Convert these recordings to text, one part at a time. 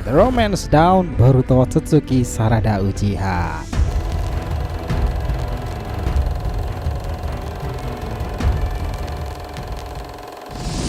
The Romance Down Boruto Tsutsuki Sarada Uchiha.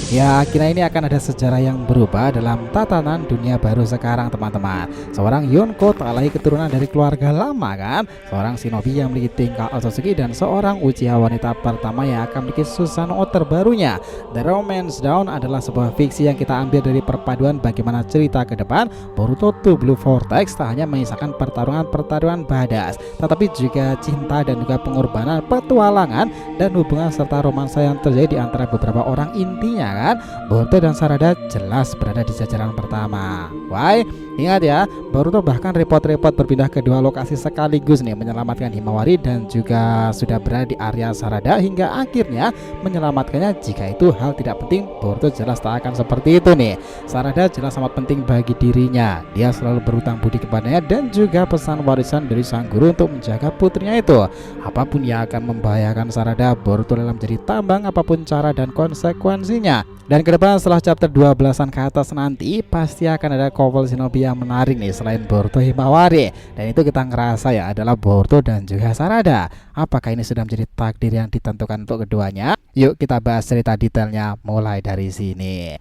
Ya, akhirnya ini akan ada sejarah yang berubah dalam tatanan dunia baru sekarang, teman-teman. Seorang Yonko tak lagi keturunan dari keluarga lama kan, seorang shinobi yang memiliki tingkah Otsutsuki dan seorang Uchiha wanita pertama yang akan memiliki Susanoo terbarunya. The Romance Down adalah sebuah fiksi yang kita ambil dari perpaduan bagaimana cerita ke depan Boruto to Blue Vortex tak hanya mengisahkan pertarungan badass, tetapi juga cinta dan juga pengorbanan, petualangan dan hubungan serta romansa yang terjadi di antara beberapa orang intinya kan. Boruto dan Sarada jelas berada di jajaran pertama. Why? Ingat ya, Boruto bahkan repot-repot berpindah ke dua lokasi sekaligus nih, menyelamatkan Himawari dan juga sudah berada di area Sarada hingga akhirnya menyelamatkannya. Jika itu hal tidak penting, Boruto jelas tak akan seperti itu nih. Sarada jelas sangat penting bagi dirinya. Dia selalu berutang budi kepadanya dan juga pesan warisan dari sang guru untuk menjaga putrinya itu. Apapun yang akan membahayakan Sarada, Boruto rela menjadi tambang apapun cara dan konsekuensinya. Dan ke depan setelah chapter 12-an ke atas nanti pasti akan ada couple shinobi yang menarik nih selain Boruto Himawari. Dan itu kita ngerasa ya adalah Boruto dan juga Sarada. Apakah ini sudah menjadi takdir yang ditentukan untuk keduanya? Yuk kita bahas cerita detailnya mulai dari sini.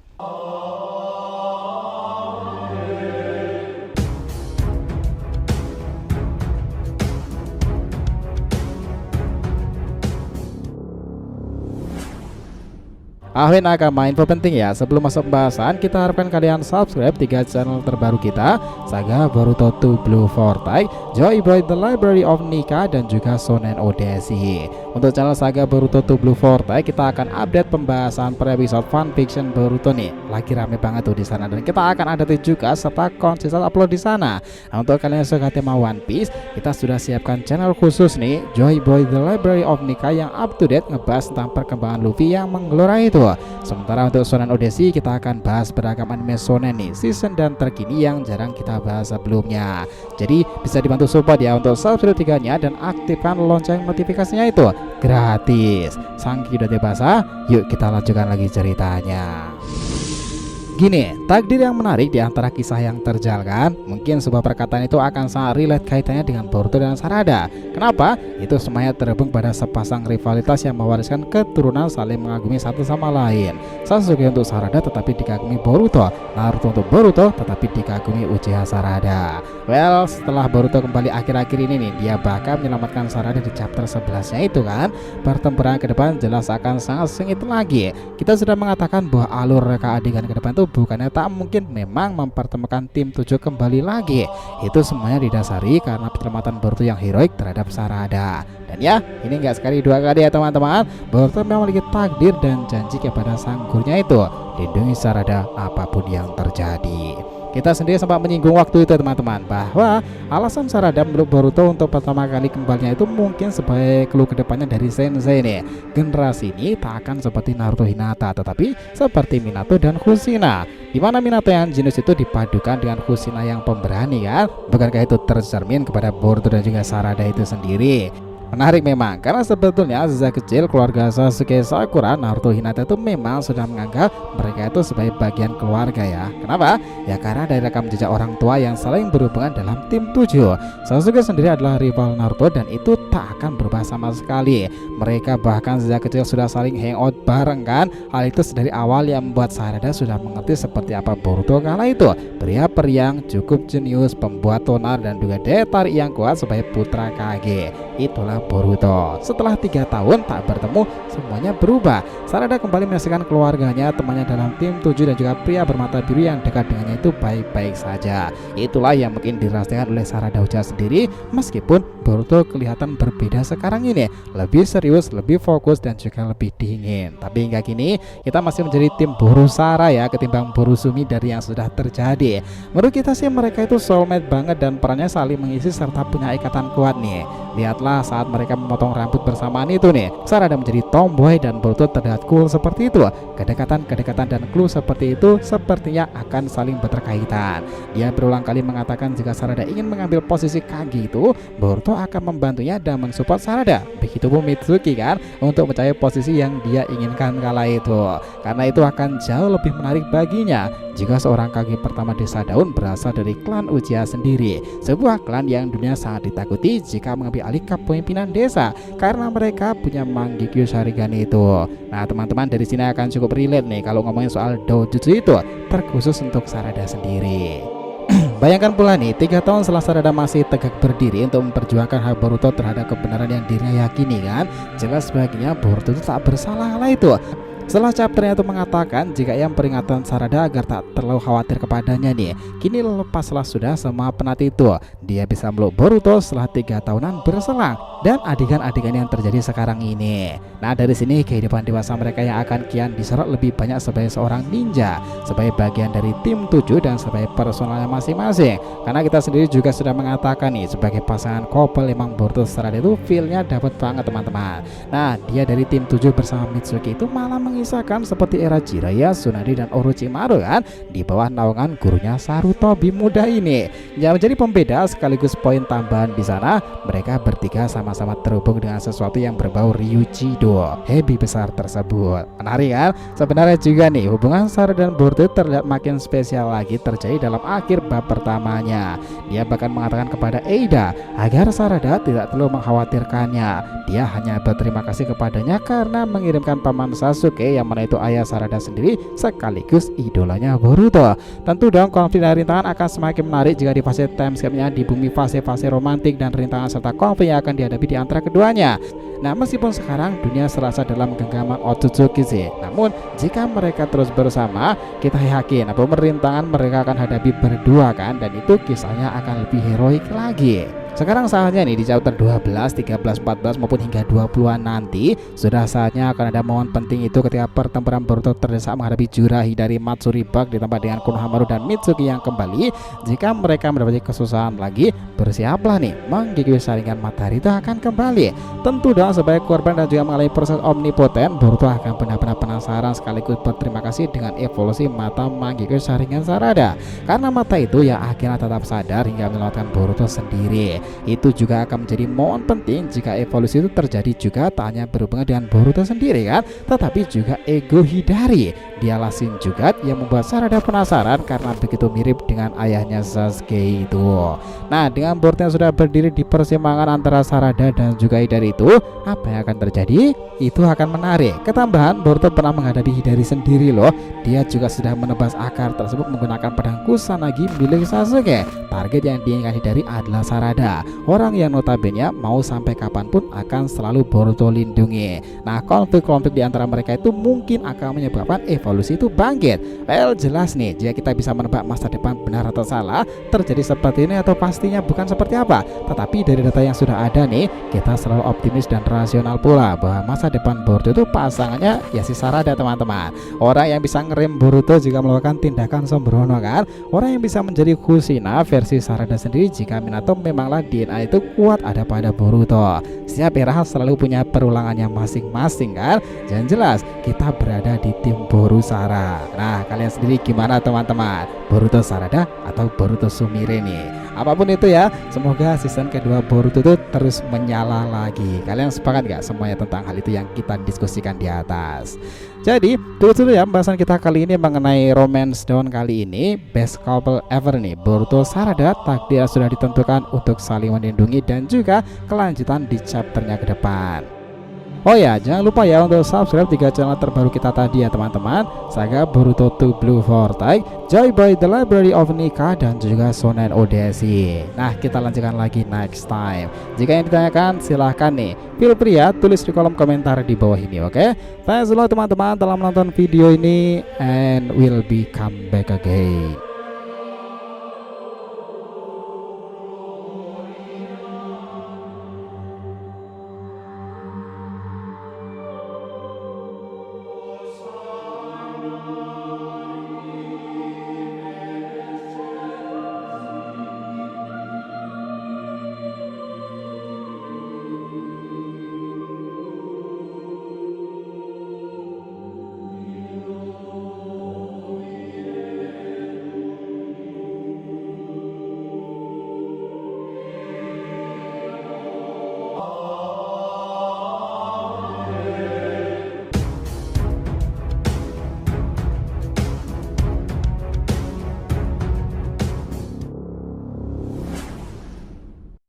Nakama, info penting ya. Sebelum masuk pembahasan, kita harapkan kalian subscribe 3 channel terbaru kita, Saga Boruto to Blue Vortex, Joy Boy The Library of Nika, dan juga Shonen Odyssey. Untuk channel Saga Boruto to Blue Vortex, kita akan update pembahasan per episode fanfiction Boruto nih. Lagi rame banget tuh di sana, dan kita akan update juga serta konsisten upload di sana. Nah, untuk kalian yang suka tema One Piece, kita sudah siapkan channel khusus nih, Joy Boy The Library of Nika, yang up to date ngebahas tentang perkembangan Luffy yang menggelora itu. Sementara untuk Shonen Odyssey, kita akan bahas beragam anime shonen nih, season dan terkini yang jarang kita bahas sebelumnya. Jadi bisa dibantu support ya untuk subscribe 3-nya dan aktifkan lonceng notifikasinya itu gratis. Sangki udah dewasa, yuk kita lanjutkan lagi ceritanya. Gini, takdir yang menarik di antara kisah yang terjalkan. Mungkin sebuah perkataan itu akan sangat relate kaitannya dengan Boruto dan Sarada. Kenapa? Itu semuanya terhubung pada sepasang rivalitas yang mewariskan keturunan saling mengagumi satu sama lain. Sasuke untuk Sarada tetapi dikagumi Boruto, Naruto untuk Boruto tetapi dikagumi Uchiha Sarada. Well, setelah Boruto kembali akhir-akhir ini nih, dia bahkan menyelamatkan Sarada di chapter 11-nya itu kan. Pertempuran ke depan jelas akan sangat sengit lagi. Kita sudah mengatakan bahwa alur reka adegan ke depan itu bukannya tak mungkin memang mempertemukan tim 7 kembali lagi. Itu semuanya didasari karena penyelamatan Boruto yang heroik terhadap Sarada. Dan ya, ini enggak sekali dua kali ya teman-teman. Boruto memang memiliki takdir dan janji kepada sang gurunya itu, lindungi Sarada apapun yang terjadi. Kita sendiri sempat menyinggung waktu itu teman-teman, bahwa alasan Sarada meluk Boruto untuk pertama kali kembalinya itu mungkin sebagai clue kedepannya dari Sensei nih. Generasi ini tak akan seperti Naruto Hinata, tetapi seperti Minato dan Kushina, dimana Minato yang jenius itu dipadukan dengan Kushina yang pemberani kan. Bukankah itu tercermin kepada Boruto dan juga Sarada itu sendiri? Menarik memang, karena sebetulnya sejak kecil keluarga Sasuke, Sakura, Naruto, Hinata itu memang sudah menganggap mereka itu sebagai bagian keluarga ya. Kenapa? Ya karena dari rekam jejak orang tua yang saling berhubungan dalam tim 7. Sasuke sendiri adalah rival Naruto dan itu tak akan berubah sama sekali. Mereka bahkan sejak kecil sudah saling hangout bareng kan. Hal itu dari awal yang membuat Sarada sudah mengerti seperti apa Boruto kala itu. Pria periang, cukup jenius, pembuat tonar dan juga daya tarik yang kuat sebagai putra Kage. Itulah Boruto. Setelah 3 tahun tak bertemu, semuanya berubah. Sarada kembali menyaksikan keluarganya, temannya dalam tim 7 dan juga pria bermata biru yang dekat dengannya itu baik-baik saja. Itulah yang mungkin dirasakan oleh Sarada Uchiha sendiri, meskipun Boruto kelihatan berbeda sekarang ini, lebih serius, lebih fokus dan juga lebih dingin. Tapi hingga kini kita masih menjadi tim Borosara ya, ketimbang Borosumi dari yang sudah terjadi. Menurut kita sih mereka itu soulmate banget dan perannya saling mengisi serta punya ikatan kuat nih. Lihatlah saat mereka memotong rambut bersamaan itu nih, Sarada menjadi tomboy dan Boruto terlihat cool seperti itu. Kedekatan dan clue seperti itu sepertinya akan saling berkaitan. Dia berulang kali mengatakan jika Sarada ingin mengambil posisi Kage itu, Boruto akan membantunya dan mensupport Sarada. Begitupun Mitsuki kan, untuk mencapai posisi yang dia inginkan kala itu. Karena itu akan jauh lebih menarik baginya. jika seorang kaki pertama desa Daun berasal dari klan Uchiha sendiri, sebuah klan yang dunia sangat ditakuti jika mengambil alih kepemimpinan desa karena mereka punya Mangekyo Sharingan itu. Nah teman-teman, dari sini akan cukup relate nih kalau ngomongin soal Dojutsu itu, terkhusus untuk Sarada sendiri. Bayangkan pula nih, 3 tahun setelah Sarada masih tegak berdiri untuk memperjuangkan hak Boruto terhadap kebenaran yang dirinya yakini kan, jelas baginya Boruto itu tak bersalah lah itu. Setelah chapternya itu mengatakan jika ia peringatan Sarada agar tak terlalu khawatir kepadanya nih, kini lepaslah sudah semua penat itu. Dia bisa meluk Boruto setelah 3 tahunan berselang dan adegan-adegan yang terjadi sekarang ini. Nah dari sini kehidupan dewasa mereka yang akan kian disorot lebih banyak sebagai seorang ninja, sebagai bagian dari tim 7 dan sebagai personalnya masing-masing. Karena kita sendiri juga sudah mengatakan nih, sebagai pasangan couple emang Boruto Sarada itu feelnya dapat banget teman-teman. Nah dia dari tim 7 bersama Mitsuki itu malah mengisahkan seperti era Jiraiya, Tsunade dan Orochimaru kan, di bawah naungan gurunya Sarutobi muda ini. Yang menjadi pembeda sekaligus poin tambahan di sana, mereka bertiga sama-sama terhubung dengan sesuatu yang berbau Ryujido, Hebi besar tersebut. Menarik kan? Sebenarnya juga nih, hubungan Sarada dan Boruto terlihat makin spesial lagi terjadi dalam akhir bab pertamanya. Dia bahkan mengatakan kepada Eida agar Sarada tidak terlalu mengkhawatirkannya. Dia hanya berterima kasih kepadanya karena mengirimkan paman Sasuke yang mana itu ayah Sarada sendiri sekaligus idolanya Boruto. Tentu dong konflik dan rintangan akan semakin menarik jika di fase timeskip-nya di bumi fase-fase romantik dan rintangan serta konflik yang akan dihadapi di antara keduanya. Nah meskipun sekarang dunia serasa dalam genggaman Otsutsuki sih, namun jika mereka terus bersama, kita yakin bahwa rintangan mereka akan hadapi berdua kan, dan itu kisahnya akan lebih heroik lagi. Sekarang saatnya nih di chapter 12, 13, 14 maupun hingga 20-an nanti, sudah saatnya akan ada momen penting itu ketika pertempuran Boruto terdesak menghadapi Jurahi dari Matsuri Bug ditambah dengan Konohamaru dan Mitsuki yang kembali. Jika mereka mendapati kesusahan lagi, bersiaplah nih, Mangekyo Sharingan Matahari itu akan kembali. Tentu dong sebagai korban dan juga mengalami proses omnipoten, Boruto akan benar-benar penasaran sekaligus berterima kasih dengan evolusi mata Mangekyo Sharingan Sarada. Karena mata itu yang akhirnya tetap sadar hingga menyelamatkan Boruto sendiri. Itu juga akan menjadi momen penting jika evolusi itu terjadi juga tak hanya berhubungan dengan Boruto sendiri kan, tetapi juga ego Hidari. Dialah Shinjugat yang membuat Sarada penasaran karena begitu mirip dengan ayahnya Sasuke itu. Nah dengan Boruto yang sudah berdiri di persimpangan antara Sarada dan juga Hidari itu, apa yang akan terjadi? Itu akan menarik. Ketambahan Boruto pernah menghadapi Hidari sendiri loh. Dia juga sudah menebas akar tersebut menggunakan pedang Kusanagi milik Sasuke. Target yang diinginkan Hidari adalah Sarada, orang yang notabene mau sampai kapanpun akan selalu Boruto lindungi. Nah konflik-konflik di antara mereka itu mungkin akan menyebabkan evolusi itu bangkit. Well jelas nih, jika kita bisa menebak masa depan benar atau salah terjadi seperti ini atau pastinya bukan seperti apa, tetapi dari data yang sudah ada nih, kita selalu optimis dan rasional pula bahwa masa depan Boruto itu pasangannya ya si Sarada teman-teman. Orang yang bisa ngerem Boruto jika melakukan tindakan sembrono kan, orang yang bisa menjadi Kushina versi Sarada sendiri jika Minato memanglah DNA itu kuat ada pada Boruto. Setiap era selalu punya perulangannya masing-masing kan. Dan jelas kita berada di tim Borusara. Nah kalian sendiri gimana teman-teman? Boruto Sarada atau Boruto Sumire nih? Apapun itu ya, semoga season kedua Boruto itu terus menyala lagi. Kalian sepakat gak semuanya tentang hal itu yang kita diskusikan di atas? Jadi itu dulu ya pembahasan kita kali ini mengenai Romance Dawn kali ini. Best couple ever nih, Boruto Sarada, takdir sudah ditentukan untuk saling melindungi dan juga kelanjutan di chapternya ke depan. Oh ya, jangan lupa ya untuk subscribe 3 channel terbaru kita tadi ya teman-teman. Saga Boruto 2 Blue Vortex, Joy by the Library of Nika, dan juga Shonen Odyssey. Nah kita lanjutkan lagi next time. Jika yang ditanyakan silahkan nih, feel free ya tulis di kolom komentar di bawah ini, oke? Thanks a lot teman-teman telah menonton video ini, and we'll be come back again.